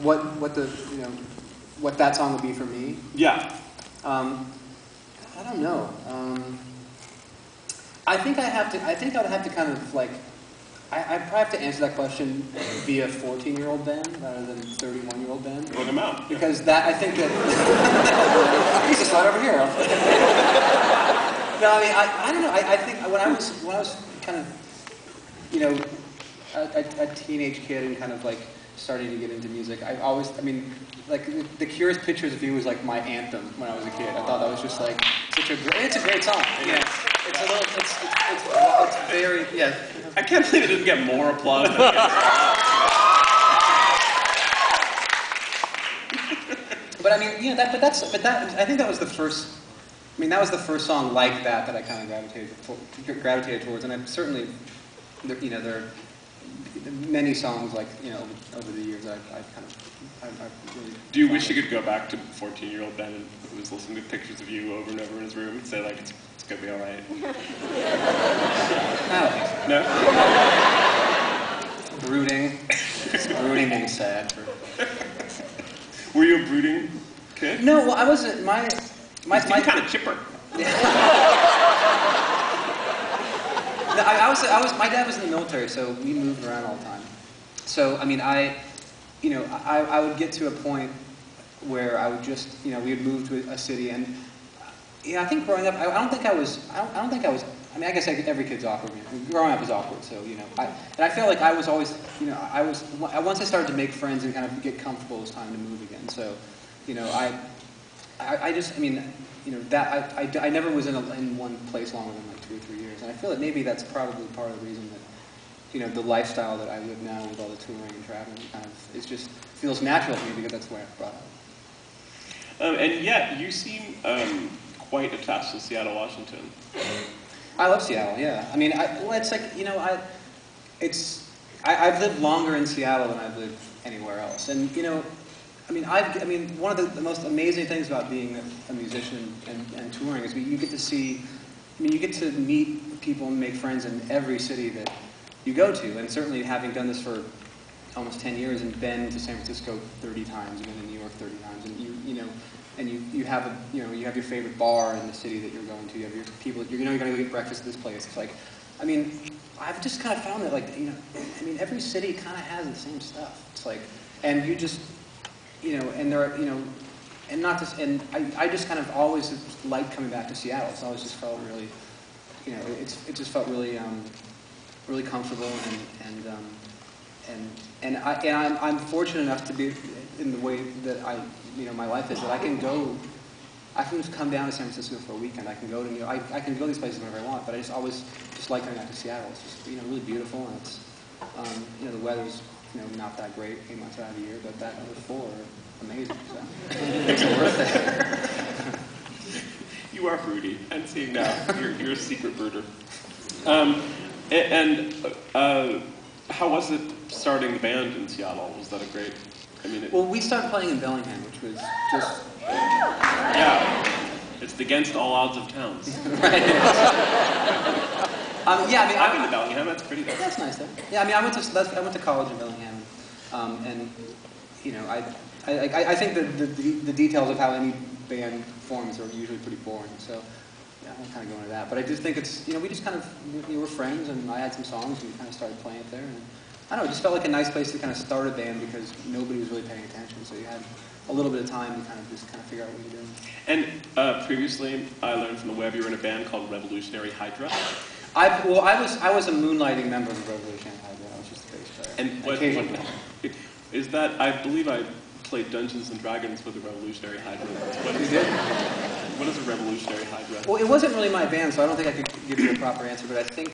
what the what that song would be for me. Yeah. I don't know. I think I would have to kind of like. I probably have to answer that question via 14-year-old band rather than 31-year-old band. Bring them out. Because that I think that he's just right over here. No, I mean I don't know. I think when I was kind of a teenage kid and kind of like starting to get into music, like the Cure's "Pictures of You" was like my anthem when I was a kid. I thought that was just like it's a great song. Yeah, it's a little it's very yeah. I can't believe it didn't get more applause. But I mean, I think that was the first. I mean, that was the first song like that I kind of gravitated towards, and I've certainly, there are many songs like over the years I've really. Do you wish you could go back to 14-year-old Ben who was listening to Pictures of You over and over in his room and say like it's gonna be all right? I don't think so. No. Brooding, being sad. Were you a brooding kid? No, well, I wasn't. My kind of chipper. Yeah. No, I was. My dad was in the military, so we moved around all the time. So I mean, I would get to a point where I would just, we would move to a city, and I think growing up, I don't think I was. I mean, I guess every kid's awkward. Growing up is awkward, so I feel like I was always, once I started to make friends and kind of get comfortable, it was time to move again. So, I never was in one place longer than like 2 or 3 years, and I feel that maybe that's probably part of the reason that, the lifestyle that I live now with all the touring and traveling kind of, it just feels natural to me because that's where I was brought up. And yet, you seem quite attached to Seattle, Washington. I love Seattle, yeah. I mean, it's like, I've lived longer in Seattle than I've lived anywhere else. And, one of the most amazing things about being a musician and touring is you get to see, you get to meet people and make friends in every city that you go to. And certainly having done this for almost 10 years and been to San Francisco 30 times, been to New York 30 times, and you have your favorite bar in the city that you're going to. You have your people. You're going to go get breakfast at this place. It's like, I've just kind of found that every city kind of has the same stuff. It's like, and you just, and there are, and not just, and I just kind of always liked coming back to Seattle. It's always just felt really, it just felt really, really comfortable and I'm fortunate enough to be in the way that my life is that I can just come down to San Francisco for a weekend. I can go to New York. I can go to these places whenever I want, but I just always just like coming back to Seattle. It's just really beautiful, and it's the weather's not that great 8 months out of the year, but that other 4 are amazing. So it makes it worth it. You are broody. I'm seeing now. You're a secret brooder. How was it starting the band in Seattle? Was that a great? Well, we started playing in Bellingham, which was just... Yeah. It's against all odds of towns. Right. I've been to Bellingham. That's pretty nice. That's nice, though. Yeah, I went to college in Bellingham, and I think that the details of how any band forms are usually pretty boring. So yeah, I'm kind of going to that. But I just think it's we just kind of we were friends, and I had some songs, and we kind of started playing it there. And I don't know, it just felt like a nice place to kind of start a band because nobody was really paying attention. So you had a little bit of time to kind of figure out what you're doing. And previously, I learned from the web you were in a band called Revolutionary Hydra. I was a moonlighting member of the Revolutionary Hydra. I was just the bass player. And what is that? I believe I played Dungeons and Dragons with the Revolutionary Hydra. What is a Revolutionary Hydra? Well, it wasn't really my band, so I don't think I could give you a proper answer. But I think